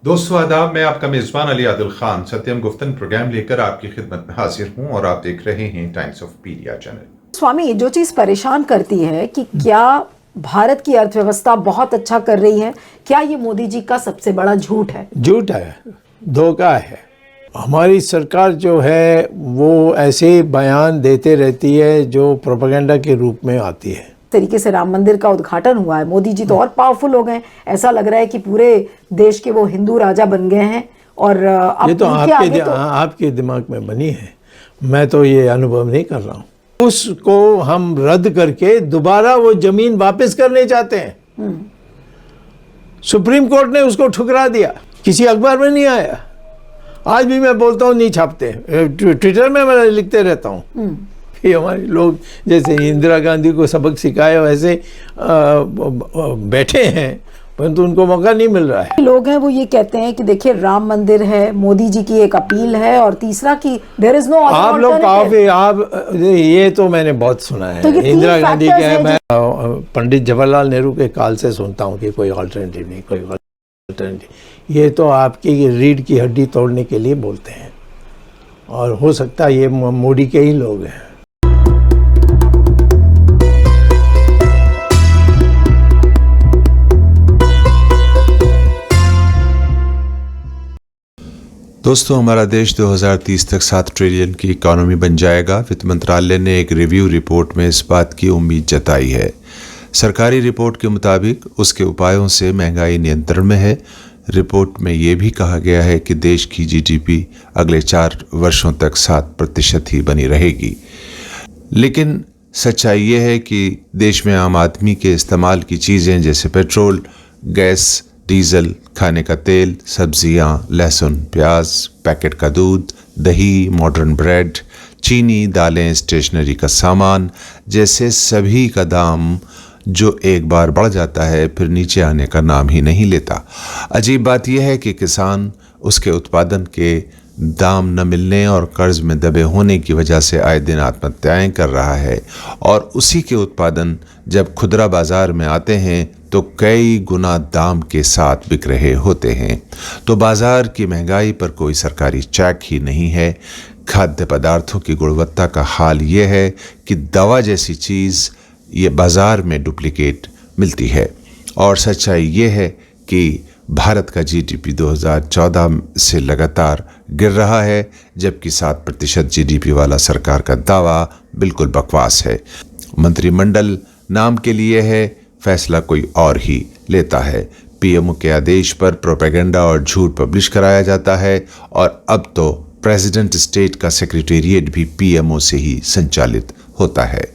दोस्तों आदाब, मैं आपका मेज़बान अली आदिल खान सत्यम गुफ्तन प्रोग्राम लेकर आपकी खिदमत में हाजिर हूं और आप देख रहे हैं टाइम्स ऑफ पीडिया चैनल। स्वामी, जो चीज परेशान करती है कि क्या भारत की अर्थव्यवस्था बहुत अच्छा कर रही है, क्या ये मोदी जी का सबसे बड़ा झूठ है? झूठ है, धोखा है। हमारी सरकार जो है वो ऐसे बयान देते रहती है जो प्रोपेगेंडा के रूप में आती है। तरीके से राम मंदिर का उद्घाटन हुआ है, मोदी जी तो और पावरफुल हो गए, ऐसा लग रहा है कि पूरे देश के वो हिंदू राजा बन गए हैं। और अब ये तो तो आपके दिमाग में बनी है, मैं तो ये अनुभव नहीं कर रहा हूँ। उसको हम रद्द करके दोबारा वो जमीन वापस करने चाहते हैं। सुप्रीम कोर्ट ने उसको ठुकरा दिया, किसी अखबार में नहीं आया। आज भी मैं बोलता हूँ, नहीं छापते, ट्विटर में मैं लिखते रहता हूँ कि हमारे लोग जैसे इंदिरा गांधी को सबक सिखाए वैसे बैठे हैं, परंतु उनको मौका नहीं मिल रहा है। लोग हैं वो ये कहते हैं कि देखिए राम मंदिर है, मोदी जी की एक अपील है, और तीसरा कि देयर इज नो आप लोग काफी आप ये तो मैंने बहुत सुना है। तो इंदिरा गांधी के मैं पंडित जवाहरलाल नेहरू के काल से सुनता हूँ कि कोई ऑल्टरनेटिव नहीं, कोई ऑल्टरनेटिव। ये तो आपकी रीढ़ की हड्डी तोड़ने के लिए बोलते हैं, और हो सकता है ये मोदी के ही लोग हैं। दोस्तों, हमारा देश 2030 तक 7 ट्रिलियन की इकॉनमी बन जाएगा। वित्त मंत्रालय ने एक रिव्यू रिपोर्ट में इस बात की उम्मीद जताई है। सरकारी रिपोर्ट के मुताबिक उसके उपायों से महंगाई नियंत्रण में है। रिपोर्ट में ये भी कहा गया है कि देश की जीडीपी अगले 4 वर्षों तक 7% ही बनी रहेगी। लेकिन सच्चाई ये है कि देश में आम आदमी के इस्तेमाल की चीज़ें जैसे पेट्रोल, गैस, डीजल, खाने का तेल, सब्जियां, लहसुन, प्याज, पैकेट का दूध, दही, मॉडर्न ब्रेड, चीनी, दालें, स्टेशनरी का सामान जैसे सभी का दाम जो एक बार बढ़ जाता है फिर नीचे आने का नाम ही नहीं लेता। अजीब बात यह है कि किसान उसके उत्पादन के दाम न मिलने और कर्ज में दबे होने की वजह से आए दिन आत्महत्याएं कर रहा है, और उसी के उत्पादन जब खुदरा बाजार में आते हैं तो कई गुना दाम के साथ बिक रहे होते हैं। तो बाजार की महंगाई पर कोई सरकारी चेक ही नहीं है। खाद्य पदार्थों की गुणवत्ता का हाल ये है कि दवा जैसी चीज़ ये बाजार में डुप्लीकेट मिलती है। और सच्चाई ये है कि भारत का जीडीपी 2014 से लगातार गिर रहा है, जबकि 7% जीडीपी वाला सरकार का दावा बिल्कुल बकवास है। मंत्रिमंडल नाम के लिए है, फैसला कोई और ही लेता है। पीएमओ के आदेश पर प्रोपेगेंडा और झूठ पब्लिश कराया जाता है, और अब तो प्रेसिडेंट स्टेट का सेक्रेटेरिएट भी पीएमओ से ही संचालित होता है।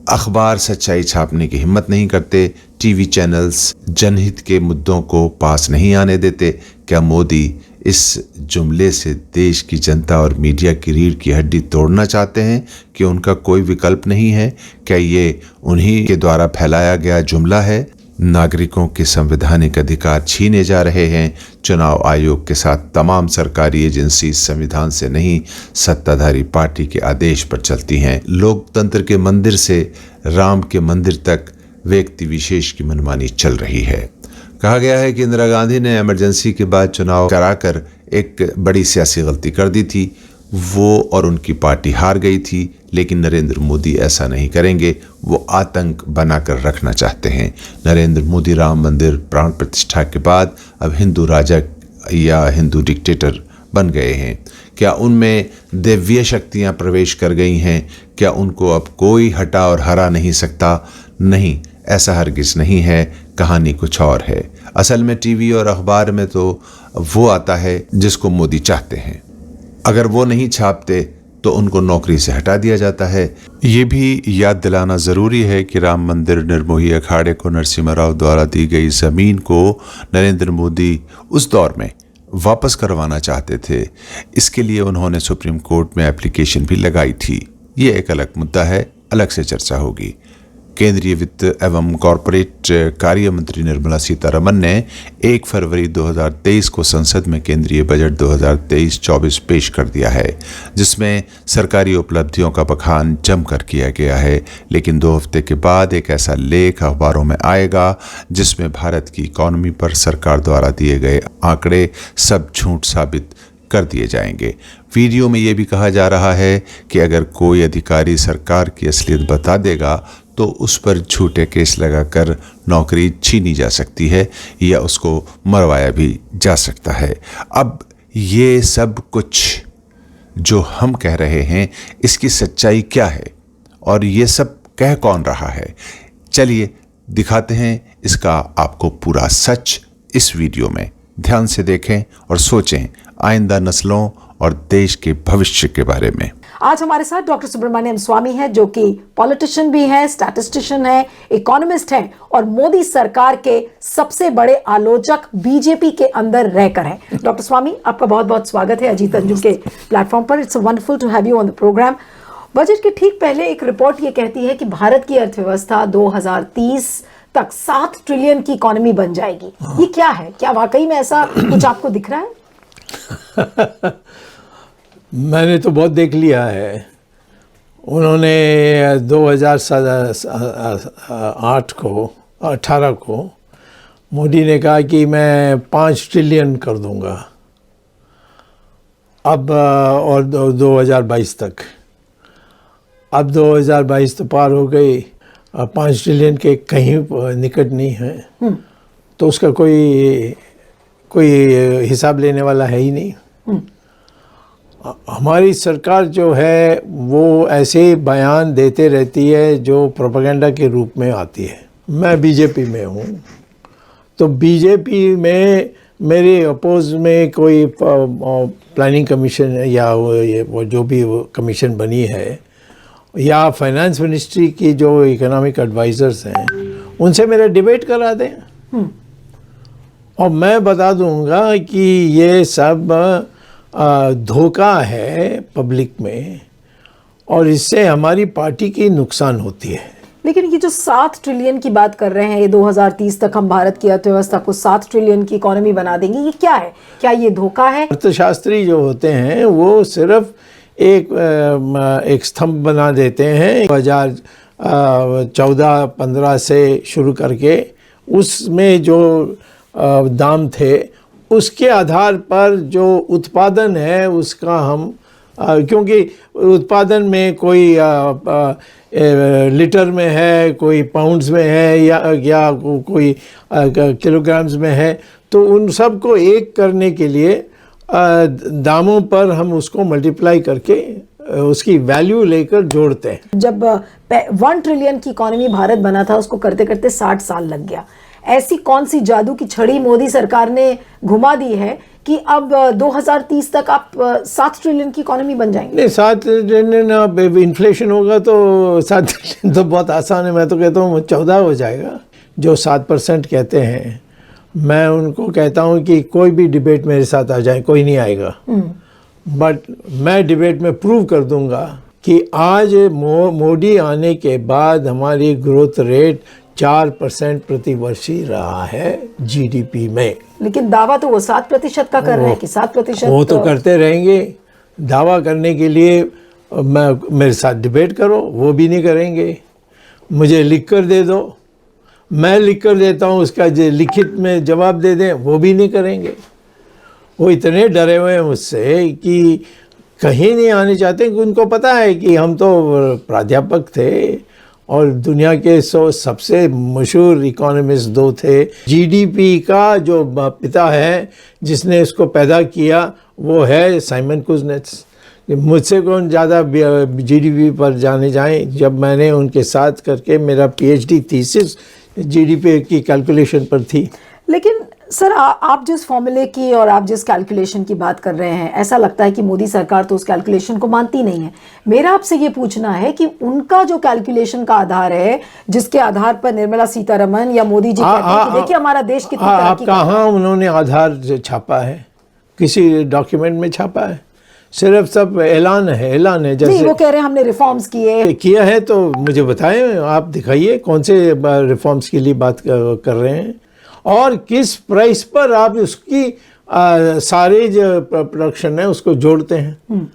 अखबार सच्चाई छापने की हिम्मत नहीं करते, टीवी चैनल्स जनहित के मुद्दों को पास नहीं आने देते। क्या मोदी इस जुमले से देश की जनता और मीडिया की रीढ़ की हड्डी तोड़ना चाहते हैं कि उनका कोई विकल्प नहीं है? क्या ये उन्हीं के द्वारा फैलाया गया जुमला है? नागरिकों के संवैधानिक अधिकार छीने जा रहे हैं। चुनाव आयोग के साथ तमाम सरकारी एजेंसी संविधान से नहीं, सत्ताधारी पार्टी के आदेश पर चलती हैं। लोकतंत्र के मंदिर से राम के मंदिर तक व्यक्ति विशेष की मनमानी चल रही है। कहा गया है कि इंदिरा गांधी ने इमरजेंसी के बाद चुनाव कराकर एक बड़ी सियासी गलती कर दी थी। वो और उनकी पार्टी हार गई थी, लेकिन नरेंद्र मोदी ऐसा नहीं करेंगे। वो आतंक बनाकर रखना चाहते हैं। नरेंद्र मोदी राम मंदिर प्राण प्रतिष्ठा के बाद अब हिंदू राजा या हिंदू डिक्टेटर बन गए हैं। क्या उनमें दिव्य शक्तियां प्रवेश कर गई हैं? क्या उनको अब कोई हटा और हरा नहीं सकता? नहीं, ऐसा हरगिज नहीं है। कहानी कुछ और है। असल में टीवी और अखबार में तो वो आता है जिसको मोदी चाहते हैं। अगर वो नहीं छापते तो उनको नौकरी से हटा दिया जाता है। ये भी याद दिलाना ज़रूरी है कि राम मंदिर निर्मोही अखाड़े को नरसिम्हा राव द्वारा दी गई ज़मीन को नरेंद्र मोदी उस दौर में वापस करवाना चाहते थे। इसके लिए उन्होंने सुप्रीम कोर्ट में एप्लीकेशन भी लगाई थी। ये एक अलग मुद्दा है, अलग से चर्चा होगी। केंद्रीय वित्त एवं कॉरपोरेट कार्य मंत्री निर्मला सीतारमण ने 1 फरवरी 2023 को संसद में केंद्रीय बजट 2023-24 पेश कर दिया है, जिसमें सरकारी उपलब्धियों का बखान जमकर किया गया है। लेकिन 2 हफ्ते के बाद एक ऐसा लेख अखबारों में आएगा जिसमें भारत की इकॉनमी पर सरकार द्वारा दिए गए आंकड़े सब झूठ साबित कर दिए जाएंगे। वीडियो में ये भी कहा जा रहा है कि अगर कोई अधिकारी सरकार की असलियत बता देगा तो उस पर झूठे केस लगाकर नौकरी छीनी जा सकती है या उसको मरवाया भी जा सकता है। अब ये सब कुछ जो हम कह रहे हैं, इसकी सच्चाई क्या है और ये सब कह कौन रहा है? चलिए दिखाते हैं इसका आपको पूरा सच इस वीडियो में। ध्यान से देखें और सोचें आइंदा नस्लों और देश के भविष्य के बारे में। आज हमारे साथ डॉक्टर सुब्रमण्यम स्वामी हैं, जो कि पॉलिटिशियन भी हैं, स्टैटिस्टिशियन हैं, इकोनॉमिस्ट हैं और मोदी सरकार के सबसे बड़े आलोचक बीजेपी के अंदर रहकर हैं। डॉक्टर स्वामी, आपका बहुत बहुत स्वागत है अजीत अंजुम के प्लेटफॉर्म पर। It's wonderful to have you on the programme. Budget के ठीक पहले एक रिपोर्ट ये कहती है कि भारत की अर्थव्यवस्था 2030 तक 7 ट्रिलियन की इकोनॉमी बन जाएगी। ये क्या है? क्या वाकई में ऐसा कुछ आपको दिख रहा है? मैंने तो बहुत देख लिया है। उन्होंने 18 को मोदी ने कहा कि मैं 5 ट्रिलियन कर दूंगा अब, और 2022 तक। अब 2022 तो पार हो गई, 5 ट्रिलियन के कहीं निकट नहीं है, तो उसका कोई हिसाब लेने वाला है ही नहीं। हमारी सरकार जो है वो ऐसे बयान देते रहती है जो प्रोपेगेंडा के रूप में आती है। मैं बीजेपी में हूँ, तो बीजेपी में मेरे अपोज में कोई प्लानिंग कमीशन या वो जो भी वो कमीशन बनी है, या फाइनेंस मिनिस्ट्री की जो इकोनॉमिक एडवाइज़र्स हैं, उनसे मेरा डिबेट करा दें और मैं बता दूंगा कि ये सब धोखा है पब्लिक में और इससे हमारी पार्टी की नुकसान होती है। लेकिन ये जो 7 ट्रिलियन की बात कर रहे हैं, ये 2030 तक हम भारत की अर्थव्यवस्था को 7 ट्रिलियन की इकोनॉमी बना देंगे, ये क्या है? क्या ये धोखा है? अर्थशास्त्री जो होते हैं वो सिर्फ एक स्तंभ बना देते हैं 2014-15 से शुरू करके, उसमें जो दाम थे उसके आधार पर जो उत्पादन है उसका हम क्योंकि उत्पादन में कोई लीटर में है, कोई पाउंड्स में है या कोई किलोग्राम्स में है, तो उन सब को एक करने के लिए दामों पर हम उसको मल्टीप्लाई करके उसकी वैल्यू लेकर जोड़ते हैं। जब 1 ट्रिलियन की इकोनॉमी भारत बना था, उसको करते करते 60 साल लग गया। ऐसी कौन सी जादू की छड़ी मोदी सरकार ने घुमा दी है कि अब 2030 तक आप 7 ट्रिलियन की इकोनॉमी बन जाएंगे? नहीं, 7 ट्रिलियन, अब इन्फ्लेशन होगा तो 7 ट्रिलियन तो बहुत आसान है। मैं तो कहता हूँ 14 हो जाएगा। जो 7% कहते हैं, मैं उनको कहता हूँ कि कोई भी डिबेट मेरे साथ आ जाए, कोई नहीं आएगा, बट मैं डिबेट में प्रूव कर दूंगा कि आज मोदी आने के बाद हमारी ग्रोथ रेट 4% प्रति वर्ष ही रहा है जीडीपी में। लेकिन दावा तो वो 7% का कर रहे हैं कि 7%। वो तो करते रहेंगे। दावा करने के लिए मेरे साथ डिबेट करो, वो भी नहीं करेंगे। मुझे लिख कर दे दो, मैं लिख कर देता हूँ, उसका लिखित में जवाब दे दें, वो भी नहीं करेंगे। वो इतने डरे हुए हैं मुझसे कि कहीं नहीं आने चाहते, कि उनको पता है कि हम तो प्राध्यापक थे और दुनिया के 100 सबसे मशहूर इकोनॉमिस्ट 2 थे। जीडीपी का जो पिता है जिसने इसको पैदा किया वो है साइमन कुजनेट्स। मुझसे कौन ज़्यादा जीडीपी पर जाने जाएं, जब मैंने उनके साथ करके मेरा पीएचडी थीसिस जीडीपी की कैलकुलेशन पर थी। लेकिन सर, आप जिस फॉर्मूले की और आप जिस कैलकुलेशन की बात कर रहे हैं, ऐसा लगता है कि मोदी सरकार तो उस कैलकुलेशन को मानती नहीं है। मेरा आपसे ये पूछना है कि उनका जो कैलकुलेशन का आधार है, जिसके आधार पर निर्मला सीतारमण या मोदी जी कहते हैं कि देखिए हमारा देश कितनी तरक्की कर रहा है। कहाँ उन्होंने आधार छापा है? किसी डॉक्यूमेंट में छापा है? सिर्फ सब ऐलान है नहीं, जैसे वो कह रहे हैं हमने रिफॉर्म्स किए। किया है तो मुझे बताएं, आप दिखाइए कौन से रिफॉर्म्स के लिए बात कर रहे हैं और किस प्राइस पर आप उसकी सारे जो प्रोडक्शन है उसको जोड़ते हैं।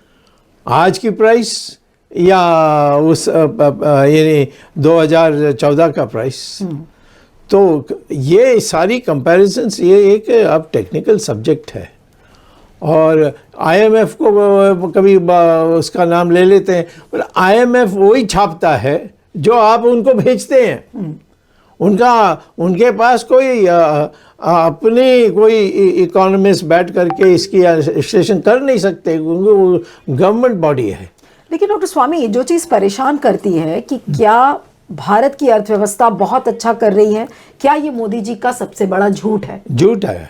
आज की प्राइस या उस यानी 2014 का प्राइस। तो ये सारी कंपैरिजंस ये एक अब टेक्निकल सब्जेक्ट है और IMF को कभी उसका नाम ले लेते हैं, पर IMF वही छापता है जो आप उनको भेजते हैं। उनके पास कोई अपनी कोई इकोनॉमिस्ट बैठ करके इसकी विश्लेषण कर नहीं सकते, वो गवर्नमेंट बॉडी है। लेकिन डॉक्टर स्वामी, जो चीज परेशान करती है कि क्या भारत की अर्थव्यवस्था बहुत अच्छा कर रही है, क्या ये मोदी जी का सबसे बड़ा झूठ है? झूठ है,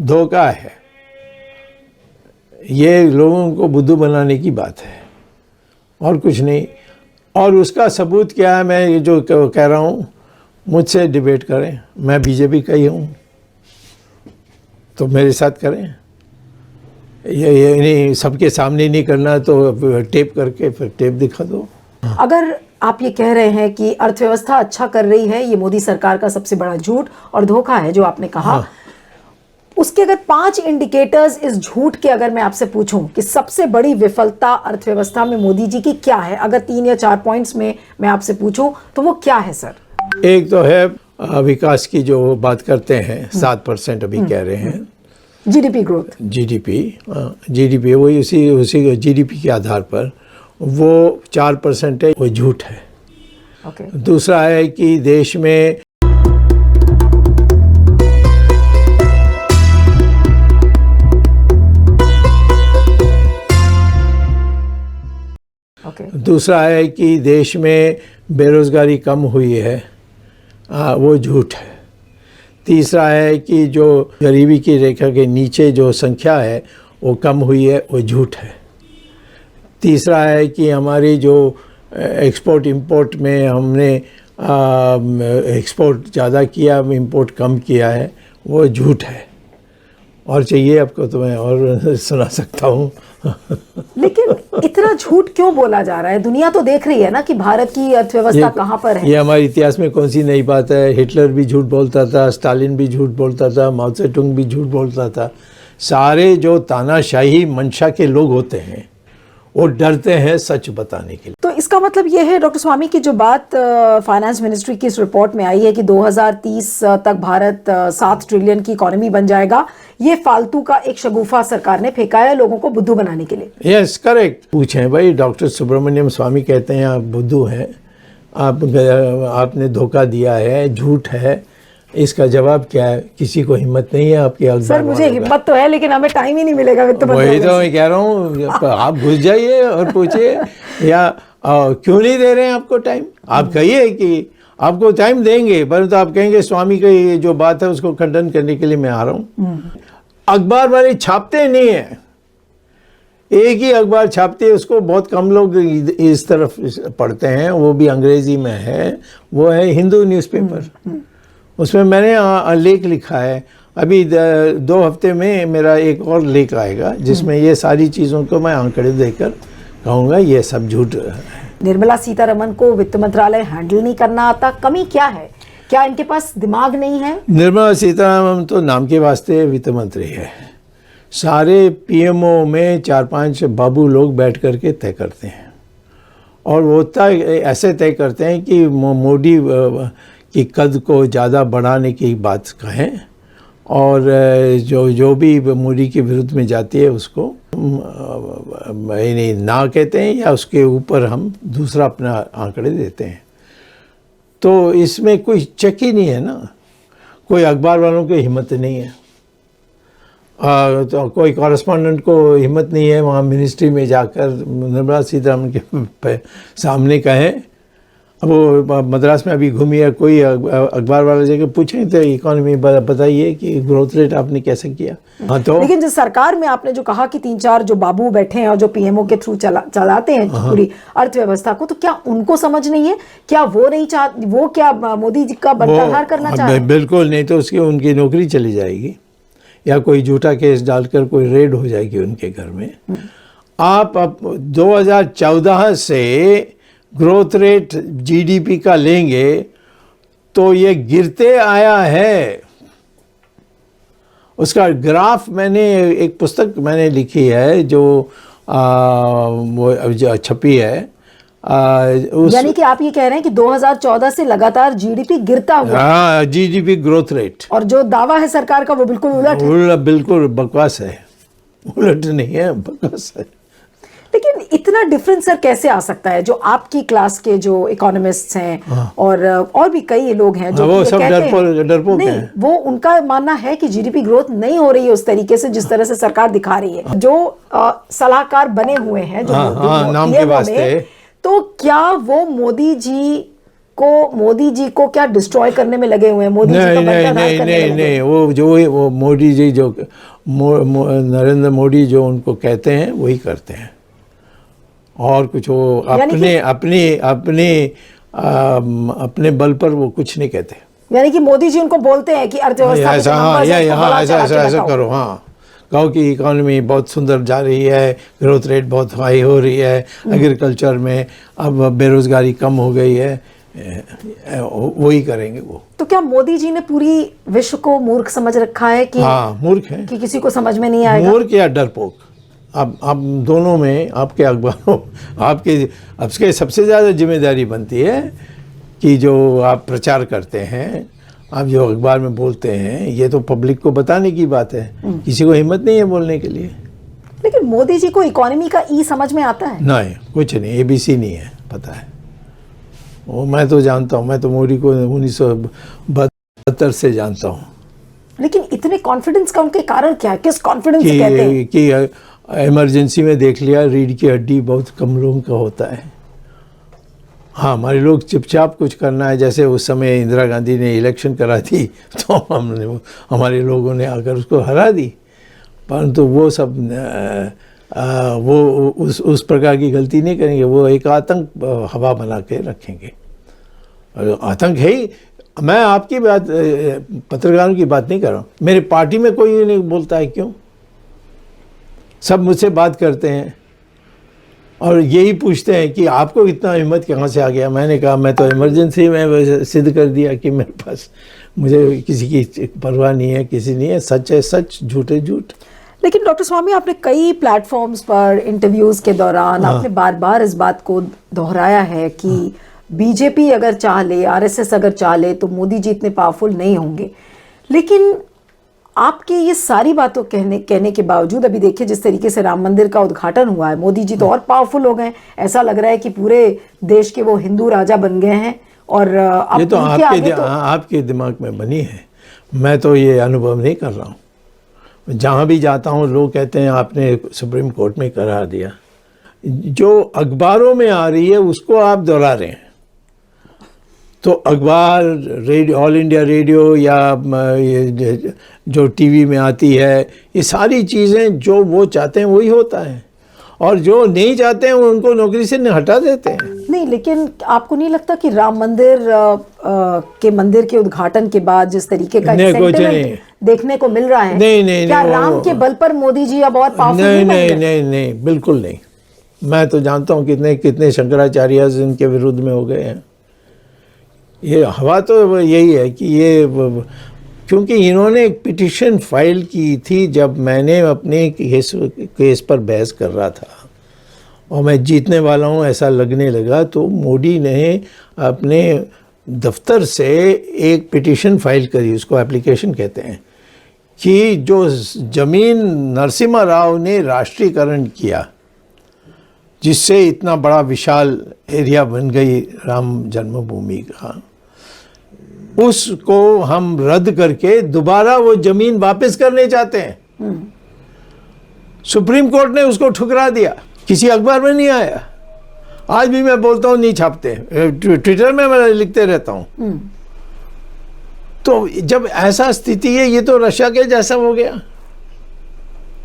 धोखा है, ये लोगों को बुद्धू बनाने की बात है और कुछ नहीं। और उसका सबूत क्या है? मैं जो कह रहा हूँ, मुझसे डिबेट करें, मैं बीजेपी का ही हूँ तो मेरे साथ करें। ये नहीं, सबके सामने नहीं करना तो टेप करके फिर टेप दिखा दो। अगर आप ये कह रहे हैं कि अर्थव्यवस्था अच्छा कर रही है, ये मोदी सरकार का सबसे बड़ा झूठ और धोखा है जो आपने कहा, उसके अगर 5 इंडिकेटर्स इस झूठ के अगर मैं आपसे पूछूं कि सबसे बड़ी विफलता अर्थव्यवस्था में मोदी जी की क्या है, अगर 3 या 4 पॉइंट्स में मैं आपसे पूछूं तो वो क्या है सर? एक तो है विकास की जो बात करते हैं, 7% अभी कह रहे हैं जीडीपी ग्रोथ। जीडीपी वही उसी जीडीपी के आधार पर वो 4% है, वो झूठ है। ओके। दूसरा है कि देश में दूसरा है कि देश में बेरोजगारी कम हुई है, वो झूठ है। तीसरा है कि जो गरीबी की रेखा के नीचे जो संख्या है वो कम हुई है, वो झूठ है। तीसरा है कि हमारी जो एक्सपोर्ट इंपोर्ट में हमने एक्सपोर्ट ज़्यादा किया, इंपोर्ट कम किया है, वो झूठ है। और चाहिए आपको तो मैं और सुना सकता हूँ। लेकिन इतना झूठ क्यों बोला जा रहा है? दुनिया तो देख रही है ना कि भारत की अर्थव्यवस्था कहाँ पर है। ये हमारे इतिहास में कौन सी नई बात है? हिटलर भी झूठ बोलता था, स्टालिन भी झूठ बोलता था, माओ त्से-तुंग भी झूठ बोलता था। सारे जो तानाशाही मंशा के लोग होते हैं वो डरते हैं सच बताने के लिए। तो इसका मतलब ये है डॉक्टर स्वामी की जो बात फाइनेंस मिनिस्ट्री की इस रिपोर्ट में आई है कि 2030 तक भारत 7 ट्रिलियन की इकोनॉमी बन जाएगा, ये फालतू का एक शगुफा सरकार ने फेंका है लोगों को बुद्धू बनाने के लिए। Yes, correct. पूछें भाई, डॉक्टर सुब्रमण्यम स्वामी कहते हैं आप बुद्धू हैं, आपने धोखा दिया है, झूठ है, इसका जवाब क्या है? किसी को हिम्मत नहीं है आपके अखबार। सर मुझे हिम्मत तो है लेकिन हमें टाइम ही नहीं मिलेगा वित्त मंत्री। वही तो मैं कह रहा हूँ, आप घुस जाइए और पूछिए या क्यों नहीं दे रहे हैं आपको टाइम? आप कहिए कि आपको टाइम देंगे, परंतु तो आप कहेंगे स्वामी की ये जो बात है उसको खंडन करने के लिए मैं आ रहा हूँ। अखबार वाले छापते नहीं है, एक ही अखबार छापते है, उसको बहुत कम लोग इस तरफ पढ़ते हैं, वो भी अंग्रेजी में है, वो है हिंदू न्यूज़पेपर। उसमें मैंने लेख लिखा है, अभी 2 हफ्ते में मेरा एक और लेख आएगा जिसमें ये सारी चीज़ों को मैं आंकड़े देकर कहूँगा ये सब झूठ है। निर्मला सीतारमण को वित्त मंत्रालय हैंडल नहीं करना आता, कमी क्या है? क्या इनके पास दिमाग नहीं है? निर्मला सीतारमण तो नाम के वास्ते वित्त मंत्री है, सारे पीएमओ में 4-5 बाबू लोग बैठ करके तय करते हैं और वो ऐसे तय करते हैं कि मोदी कि कद को ज़्यादा बढ़ाने की बात कहें और जो भी मोदी के विरुद्ध में जाती है उसको ना कहते हैं या उसके ऊपर हम दूसरा अपना आंकड़े देते हैं। तो इसमें कोई चेक ही नहीं है ना, कोई अखबार वालों की हिम्मत नहीं है, तो कोई कॉरेस्पॉन्डेंट को हिम्मत नहीं है वहाँ मिनिस्ट्री में जाकर निर्मला सीतारमण के सामने कहें। अब वो मद्रास में अभी घूमी है, कोई अखबार वाले जगह पूछें तो इकोनॉमी बताइए कि ग्रोथ रेट आपने कैसे किया। हाँ तो लेकिन जिस सरकार में आपने जो कहा कि 3-4 जो बाबू बैठे हैं और जो पीएमओ के थ्रू चलाते हैं पूरी अर्थव्यवस्था को, तो क्या उनको समझ नहीं है? क्या वो नहीं चाहते? वो क्या मोदी जी का बर्ताहार करना चाहते हैं? बिल्कुल नहीं, तो उसकी उनकी नौकरी चली जाएगी या कोई झूठा केस डालकर कोई रेड हो जाएगी उनके घर में। आप 2014 से ग्रोथ रेट जीडीपी का लेंगे तो ये गिरते आया है। उसका ग्राफ मैंने एक पुस्तक मैंने लिखी है जो वो जो छपी है। यानी कि आप ये कह रहे हैं कि 2014 से लगातार जीडीपी गिरता हुआ, हाँ, जीडीपी ग्रोथ रेट, और जो दावा है सरकार का वो बिल्कुल उलट है। बिल्कुल बकवास है, उलट नहीं है, बकवास है। लेकिन इतना डिफरेंस सर कैसे आ सकता है? जो आपकी क्लास के जो इकोनॉमिस्ट्स हैं, हाँ। और भी कई लोग हैं जो वो ये सब डरपोक नहीं, हैं। वो उनका मानना है कि जीडीपी ग्रोथ नहीं हो रही है उस तरीके से जिस तरह से सरकार दिखा रही है। जो सलाहकार बने हुए हैं जो नाम के वास्ते, तो क्या वो मोदी जी को क्या डिस्ट्रॉय करने में लगे हुए हैं? मोदी जी का बंटाधार करने में लगे हैं। वो मोदी जी जो नरेंद्र मोदी जो उनको कहते हैं वही करते हैं, और कुछ वो अपने बल पर वो कुछ नहीं कहते। यानी कि मोदी जी उनको बोलते हैं कि अर्थव्यवस्था ऐसा करो, हाँ, कहो कि इकोनॉमी बहुत सुंदर जा रही है, ग्रोथ रेट बहुत हाई हो रही है, एग्रीकल्चर में अब बेरोजगारी कम हो गई है, वही करेंगे वो। तो क्या मोदी जी ने पूरी विश्व को मूर्ख समझ रखा है कि हाँ, मूर्ख है, कि किसी को समझ में नहीं आएगा? मूर्ख या डरपोक, अब दोनों में आपके अखबारों आपके सबसे ज़्यादा जिम्मेदारी बनती है कि जो आप प्रचार करते हैं, आप जो अखबार में बोलते हैं, ये तो पब्लिक को बताने की बात है, किसी को हिम्मत नहीं है बोलने के लिए। लेकिन मोदी जी को इकोनॉमी का ई समझ में आता है? नहीं, कुछ नहीं, ABC नहीं है, पता है वो। मैं तो जानता हूँ, मैं तो मोदी को 1972 से जानता हूँ। लेकिन इतने कॉन्फिडेंस का उनके कारण क्या है? किस कॉन्फिडेंस से कहते हैं? कि इमरजेंसी में देख लिया, रीढ़ की हड्डी बहुत कम लोगों का होता है। हाँ, हमारे लोग चुपचाप कुछ करना है, जैसे उस समय इंदिरा गांधी ने इलेक्शन करा थी तो हमारे लोगों ने आकर उसको हरा दी, परंतु वो सब वो उस प्रकार की गलती नहीं करेंगे। वो एक आतंक हवा बना के रखेंगे, आतंक है ही। मैं आपकी बात, पत्रकारों की बात नहीं कर रहा हूँ, मेरे पार्टी में कोई नहीं बोलता है, क्यों? सब मुझसे बात करते हैं और यही पूछते हैं कि आपको इतना हिम्मत कहाँ से आ गया। मैंने कहा मैं तो इमरजेंसी में सिद्ध कर दिया कि मेरे पास, मुझे किसी की परवाह नहीं है, किसी नहीं है, सच है सच, झूठ है झूठ। लेकिन डॉक्टर स्वामी, आपने कई प्लेटफॉर्म्स पर इंटरव्यूज के दौरान आपने बार बार इस बात को दोहराया है कि बीजेपी अगर चाह ले, आरएसएस अगर चाह ले, तो मोदी जी इतने पावरफुल नहीं होंगे। लेकिन आपके ये सारी बातों कहने के बावजूद अभी देखिए जिस तरीके से राम मंदिर का उद्घाटन हुआ है, मोदी जी तो और पावरफुल हो गए। ऐसा लग रहा है कि पूरे देश के वो हिंदू राजा बन गए हैं। और अब ये तो आपके दिमाग में बनी है, मैं तो ये अनुभव नहीं कर रहा हूँ। जहाँ भी जाता हूँ लोग कहते हैं आपने सुप्रीम कोर्ट में करार दिया। जो अखबारों में आ रही है उसको आप दोहरा रहे हैं। तो अखबार, रेडियो, ऑल इंडिया रेडियो या जो टीवी में आती है, ये सारी चीज़ें जो वो चाहते हैं वही होता है, और जो नहीं चाहते हैं उनको नौकरी से हटा देते हैं। नहीं, लेकिन आपको नहीं लगता कि राम मंदिर के उद्घाटन के बाद जिस तरीके का सेंटिमेंट देखने को मिल रहा है, नहीं, क्या राम के बल पर मोदी जी अब और पावरफुल नहीं, बिल्कुल नहीं। मैं तो जानता हूँ कितने शंकराचार्य इनके विरुद्ध में हो गए हैं। ये हवा तो यही है कि ये, क्योंकि इन्होंने एक पिटीशन फाइल की थी जब मैंने अपने केस पर बहस कर रहा था और मैं जीतने वाला हूँ ऐसा लगने लगा, तो मोदी ने अपने दफ्तर से एक पिटीशन फाइल करी, उसको एप्लीकेशन कहते हैं, कि जो ज़मीन नरसिम्हा राव ने राष्ट्रीयकरण किया, जिससे इतना बड़ा विशाल एरिया बन गई राम जन्मभूमि का, उसको हम रद्द करके दोबारा वो जमीन वापस करने चाहते हैं। सुप्रीम कोर्ट ने उसको ठुकरा दिया, किसी अखबार में नहीं आया। आज भी मैं बोलता हूँ, नहीं छापते, ट्विटर में मैं लिखते रहता हूँ। तो जब ऐसा स्थिति है, ये तो रशिया के जैसा हो गया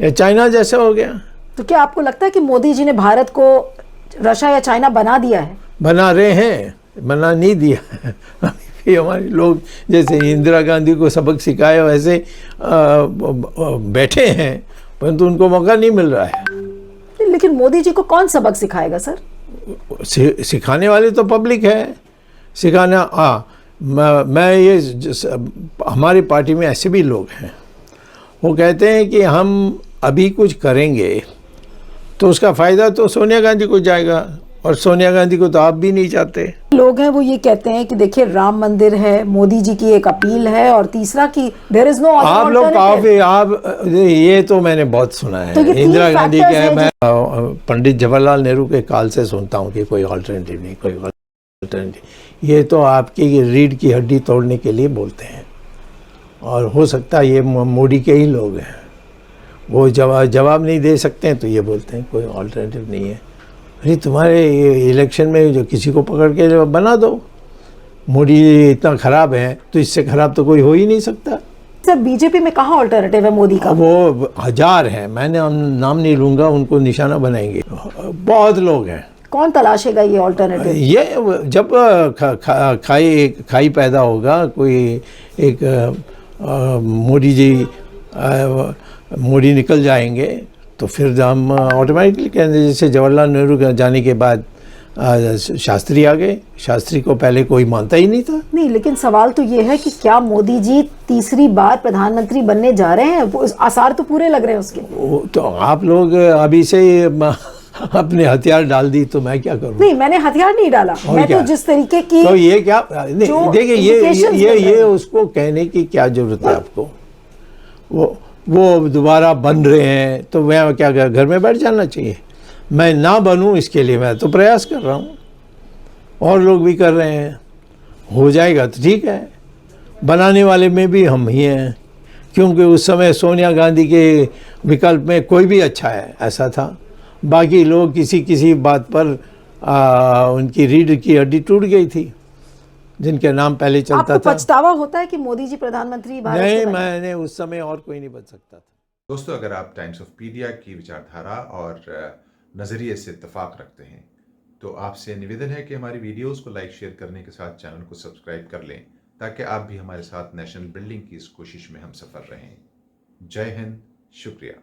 या चाइना जैसा हो गया। तो क्या आपको लगता है कि मोदी जी ने भारत को रशिया या चाइना बना दिया है? बना रहे हैं, बना नहीं दिया। हमारे लोग जैसे इंदिरा गांधी को सबक सिखाए वैसे बैठे हैं, परंतु उनको मौका नहीं मिल रहा है। लेकिन मोदी जी को कौन सबक सिखाएगा सर? सिखाने वाले तो पब्लिक है, सिखाना। मैं ये हमारी पार्टी में ऐसे भी लोग हैं, वो कहते हैं कि हम अभी कुछ करेंगे तो उसका फ़ायदा तो सोनिया गांधी को जाएगा, और सोनिया गांधी को तो आप भी नहीं चाहते। लोग हैं वो ये कहते हैं कि देखिए राम मंदिर है, मोदी जी की एक अपील है, और तीसरा कि देयर इज नो आप लोग काफी आप ये तो मैंने बहुत सुना है। तो ये इंदिरा तीन गांधी factors का हैं मैं पंडित जवाहरलाल नेहरू के काल से सुनता हूँ कि कोई ऑल्टरनेटिव नहीं, कोई ऑल्टरनेटिव। ये तो आपकी रीढ़ की हड्डी तोड़ने के लिए बोलते हैं, और हो सकता है ये मोदी के ही लोग हैं, वो जवाब नहीं दे सकते हैं तो ये बोलते हैं कोई ऑल्टरनेटिव नहीं है। अरे तुम्हारे इलेक्शन में जो किसी को पकड़ के बना दो, मोदी इतना खराब है तो इससे खराब तो कोई हो ही नहीं सकता। सर बीजेपी में कहाँ ऑल्टरनेटिव है मोदी का? वो हजार हैं, मैंने नाम नहीं लूंगा, उनको निशाना बनाएंगे, बहुत लोग हैं। कौन तलाशेगा ये ऑल्टरनेटिव? ये जब खाई पैदा होगा, कोई एक मोदी जी मोदी निकल जाएंगे तो फिर हम ऑटोमेटिकली कहेंगे। जैसे जवाहरलाल नेहरू जाने के बाद शास्त्री आ गए, शास्त्री को पहले कोई मानता ही नहीं था। नहीं, लेकिन सवाल तो ये है कि क्या मोदी जी तीसरी बार प्रधानमंत्री बनने जा रहे हैं? वो आसार तो पूरे लग रहे हैं उसके। तो आप लोग अभी से अपने हथियार डाल दी तो मैं क्या करूं? नहीं, मैंने हथियार नहीं डाला, मैं तो जिस तरीके की तो ये क्या देखिए, ये उसको कहने की क्या जरूरत है आपको? वो दोबारा बन रहे हैं तो मैं क्या घर में बैठ जाना चाहिए? मैं ना बनूं इसके लिए मैं तो प्रयास कर रहा हूं, और लोग भी कर रहे हैं। हो जाएगा तो ठीक है, बनाने वाले में भी हम ही हैं, क्योंकि उस समय सोनिया गांधी के विकल्प में कोई भी अच्छा है ऐसा था। बाकी लोग किसी बात पर उनकी रीढ़ की हड्डी टूट गई थी, जिनके नाम पहले चलता आपको था। पछतावा होता है कि मोदी जी प्रधानमंत्री भारत नहीं, से बने? मैंने उस समय और कोई नहीं बच सकता था। दोस्तों, अगर आप टाइम्स ऑफ पीडिया की विचारधारा और नज़रिए से इत्तेफाक रखते हैं तो आपसे निवेदन है कि हमारी वीडियोस को लाइक शेयर करने के साथ चैनल को सब्सक्राइब कर लें, ताकि आप भी हमारे साथ नेशनल बिल्डिंग की इस कोशिश में हम सफल रहें। जय हिंद, शुक्रिया।